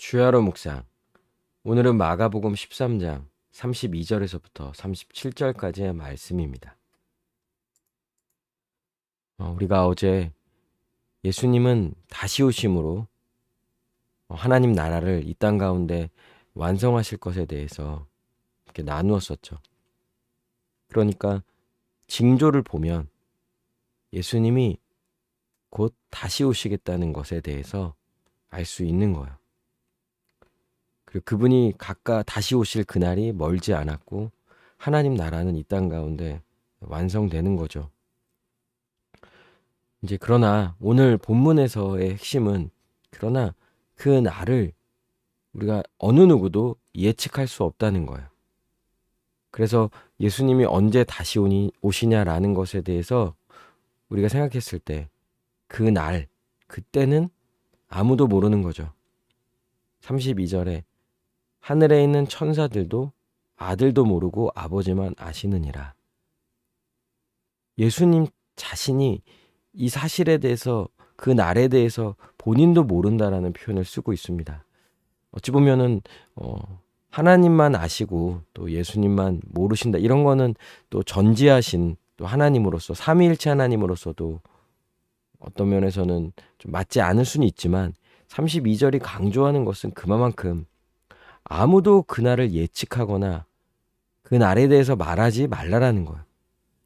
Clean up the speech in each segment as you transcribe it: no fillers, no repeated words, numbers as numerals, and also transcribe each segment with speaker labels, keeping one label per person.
Speaker 1: 주야로 묵상. 오늘은 마가복음 13장 32절에서부터 37절까지의 말씀입니다. 우리가 어제 예수님은 다시 오심으로 하나님 나라를 이 땅 가운데 완성하실 것에 대해서 이렇게 나누었었죠. 그러니까 징조를 보면 예수님이 곧 다시 오시겠다는 것에 대해서 알 수 있는 거예요. 그리고 그분이 각각 다시 오실 그날이 멀지 않았고 하나님 나라는 이 땅 가운데 완성되는 거죠. 이제 그러나 오늘 본문에서의 핵심은 그러나 그 날을 우리가 어느 누구도 예측할 수 없다는 거예요. 그래서 예수님이 언제 다시 오시냐라는 것에 대해서 우리가 생각했을 때 그 날, 그때는 아무도 모르는 거죠. 32절에 하늘에 있는 천사들도 아들도 모르고 아버지만 아시느니라. 예수님 자신이 이 사실에 대해서 그 날에 대해서 본인도 모른다라는 표현을 쓰고 있습니다. 어찌 보면은 하나님만 아시고 또 예수님만 모르신다 이런 거는 또 전지하신 또 하나님으로서 삼위일체 하나님으로서도 어떤 면에서는 좀 맞지 않을 수는 있지만 32절이 강조하는 것은 그만큼 아무도 그날을 예측하거나 그 날에 대해서 말하지 말라라는 거예요.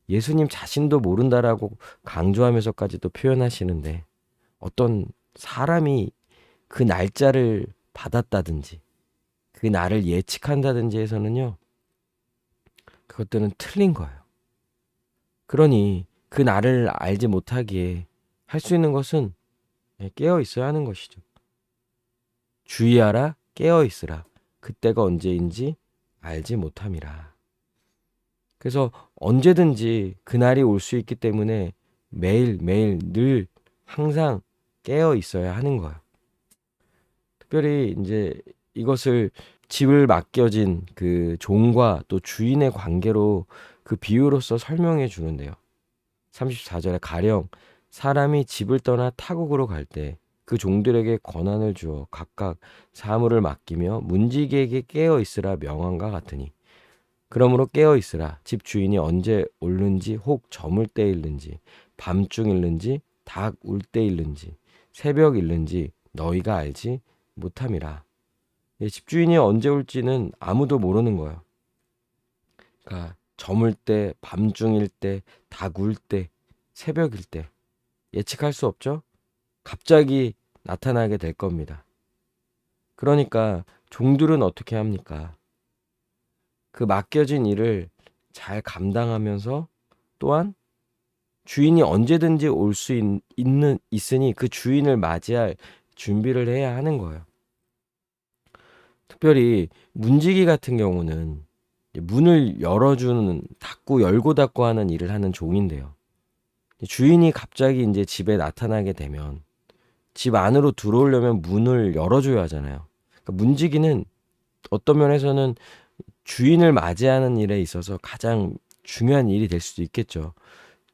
Speaker 1: 예수님 자신도 모른다라고 강조하면서까지도 표현하시는데 어떤 사람이 그 날짜를 받았다든지 그 날을 예측한다든지 해서는요, 그것들은 틀린 거예요. 그러니 그 날을 알지 못하기에 할 수 있는 것은 깨어 있어야 하는 것이죠. 주의하라, 깨어 있으라. 그때가 언제인지 알지 못함이라. 그래서 언제든지 그날이 올 수 있기 때문에 매일매일 늘 항상 깨어 있어야 하는 거예요. 특별히 이제 이것을 집을 맡겨진 그 종과 또 주인의 관계로 그 비유로서 설명해 주는데요. 34절에 가령 사람이 집을 떠나 타국으로 갈 때 그 종들에게 권한을 주어 각각 사물을 맡기며 문지기에게 깨어 있으라 명한과 같으니 그러므로 깨어 있으라. 집 주인이 언제 올는지 혹 저물 때일는지 밤중일는지 닭 울 때일는지 새벽일는지 너희가 알지 못함이라. 집주인이 언제 올지는 아무도 모르는 거예요. 그러니까 저물 때, 밤중일 때, 닭 울 때, 새벽일 때 예측할 수 없죠. 갑자기 나타나게 될 겁니다. 그러니까 종들은 어떻게 합니까? 그 맡겨진 일을 잘 감당하면서 또한 주인이 언제든지 올 수 있으니 그 주인을 맞이할 준비를 해야 하는 거예요. 특별히 문지기 같은 경우는 문을 열어주는 닫고 열고 닫고 하는 일을 하는 종인데요. 주인이 갑자기 이제 집에 나타나게 되면 집 안으로 들어오려면 문을 열어줘야 하잖아요. 그러니까 문지기는 어떤 면에서는 주인을 맞이하는 일에 있어서 가장 중요한 일이 될 수도 있겠죠.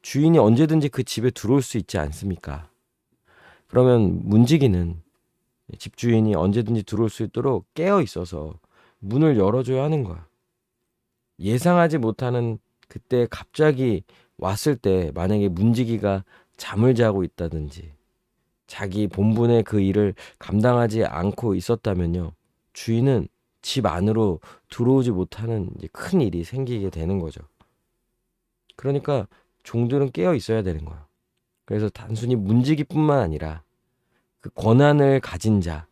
Speaker 1: 주인이 언제든지 그 집에 들어올 수 있지 않습니까? 그러면 문지기는 집주인이 언제든지 들어올 수 있도록 깨어 있어서 문을 열어줘야 하는 거야. 예상하지 못하는 그때 갑자기 왔을 때 만약에 문지기가 잠을 자고 있다든지 자기 본분의 그 일을 감당하지 않고 있었다면요. 주인은 집 안으로 들어오지 못하는 이제 큰 일이 생기게 되는 거죠. 그러니까 종들은 깨어 있어야 되는 거예요. 그래서 단순히 문지기뿐만 아니라 그 권한을 가진 자,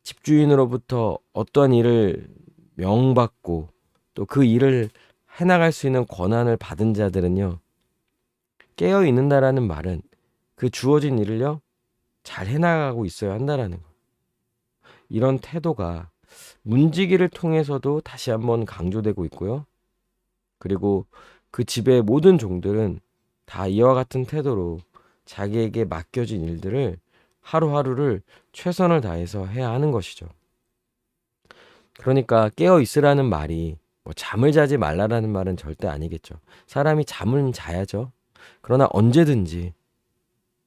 Speaker 1: 집주인으로부터 어떤 일을 명받고 또 그 일을 해나갈 수 있는 권한을 받은 자들은요, 깨어 있는다라는 말은 그 주어진 일을요, 잘 해나가고 있어야 한다라는 거. 이런 태도가 문지기를 통해서도 다시 한번 강조되고 있고요. 그리고 그 집의 모든 종들은 다 이와 같은 태도로 자기에게 맡겨진 일들을 하루하루를 최선을 다해서 해야 하는 것이죠. 그러니까 깨어 있으라는 말이 뭐 잠을 자지 말라라는 말은 절대 아니겠죠. 사람이 잠은 자야죠. 그러나 언제든지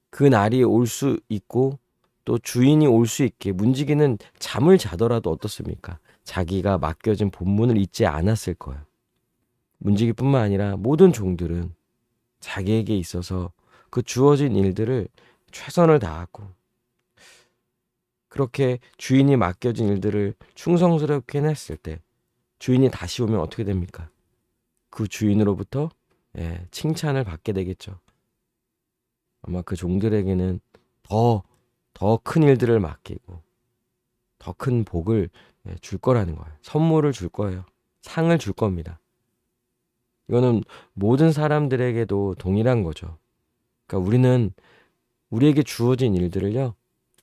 Speaker 1: 그 날이 올 수 있고 또 주인이 올 수 있게 문지기는 잠을 자더라도 어떻습니까? 자기가 맡겨진 본문을 잊지 않았을 거예요. 문지기뿐만 아니라 모든 종들은 자기에게 있어서 그 주어진 일들을 최선을 다하고 그렇게 주인이 맡겨진 일들을 충성스럽게 해냈을 때 주인이 다시 오면 어떻게 됩니까? 그 주인으로부터 칭찬을 받게 되겠죠. 아마 그 종들에게는 더 큰 일들을 맡기고 더 큰 복을 줄 거라는 거예요. 선물을 줄 거예요. 상을 줄 겁니다. 이거는 모든 사람들에게도 동일한 거죠. 그러니까 우리는 우리에게 주어진 일들을요,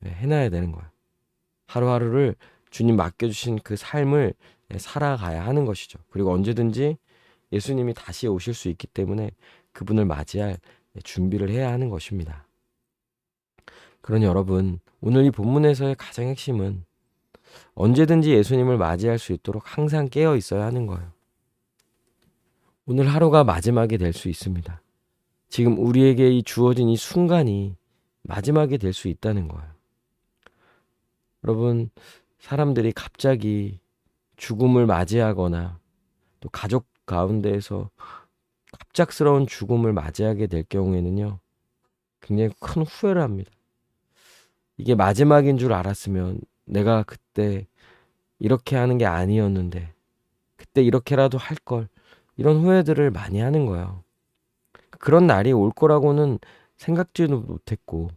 Speaker 1: 해놔야 되는 거예요. 하루하루를 주님 맡겨주신 그 삶을 살아가야 하는 것이죠. 그리고 언제든지 예수님이 다시 오실 수 있기 때문에 그분을 맞이할 준비를 해야 하는 것입니다. 그러니 여러분, 오늘 이 본문에서의 가장 핵심은 언제든지 예수님을 맞이할 수 있도록 항상 깨어 있어야 하는 거예요. 오늘 하루가 마지막이 될 수 있습니다. 지금 우리에게 이 주어진 이 순간이 마지막이 될 수 있다는 거예요. 여러분, 사람들이 갑자기 죽음을 맞이하거나 또 가족 가운데에서 갑작스러운 죽음을 맞이하게 될 경우에는요, 굉장히 큰 후회를 합니다. 이게 마지막인 줄 알았으면 내가 그때 이렇게 하는 게 아니었는데, 그때 이렇게라도 할 걸, 이런 후회들을 많이 하는 거예요. 그런 날이 올 거라고는 생각지도 못했고,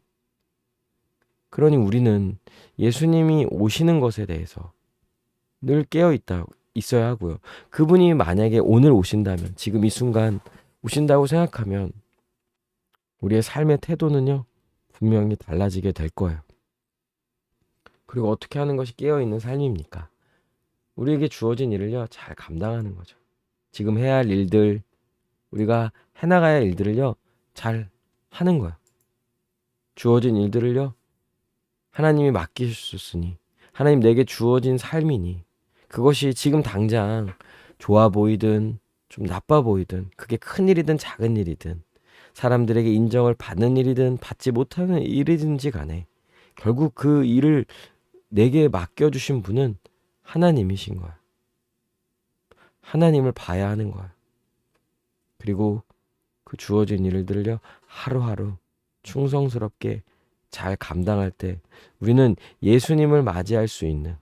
Speaker 1: 그러니 우리는 예수님이 오시는 것에 대해서 늘 있어야 하고요. 그분이 만약에 오늘 오신다면, 지금 이 순간 오신다고 생각하면 우리의 삶의 태도는요, 분명히 달라지게 될 거예요. 그리고 어떻게 하는 것이 깨어있는 삶입니까? 우리에게 주어진 일을요, 잘 감당하는 거죠. 지금 해야 할 일들, 우리가 해나가야 할 일들을요, 잘 하는 거예요. 주어진 일들을요, 하나님이 맡기셨으니, 하나님 내게 주어진 삶이니, 그것이 지금 당장 좋아 보이든 좀 나빠 보이든, 그게 큰 일이든 작은 일이든, 사람들에게 인정을 받는 일이든 받지 못하는 일이든지 간에 결국 그 일을 내게 맡겨주신 분은 하나님이신 거야. 하나님을 봐야 하는 거야. 그리고 그 주어진 일들을요, 하루하루 충성스럽게 잘 감당할 때 우리는 예수님을 맞이할 수 있는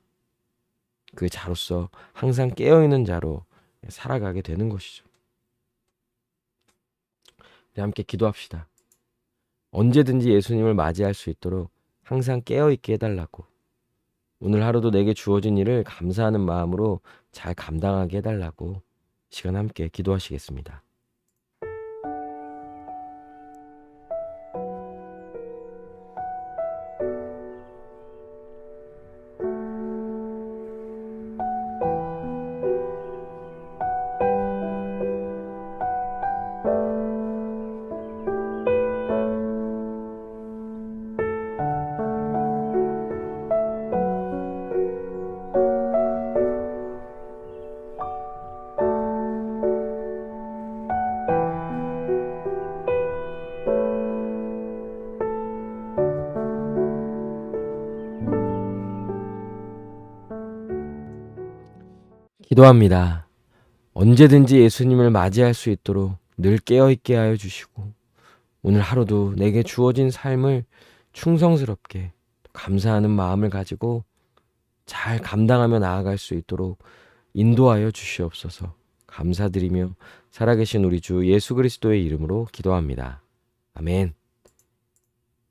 Speaker 1: 그 자로서 항상 깨어있는 자로 살아가게 되는 것이죠. 우리 함께 기도합시다. 언제든지 예수님을 맞이할 수 있도록 항상 깨어있게 해달라고, 오늘 하루도 내게 주어진 일을 감사하는 마음으로 잘 감당하게 해달라고 시간 함께 기도하시겠습니다. 기도합니다. 언제든지 예수님을 맞이할 수 있도록 늘 깨어있게 하여 주시고, 오늘 하루도 내게 주어진 삶을 충성스럽게 감사하는 마음을 가지고 잘 감당하며 나아갈 수 있도록 인도하여 주시옵소서. 감사드리며 살아계신 우리 주 예수 그리스도의 이름으로 기도합니다. 아멘.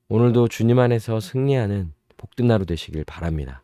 Speaker 1: 오늘도 주님 안에서 승리하는 복된 하루 되시길 바랍니다.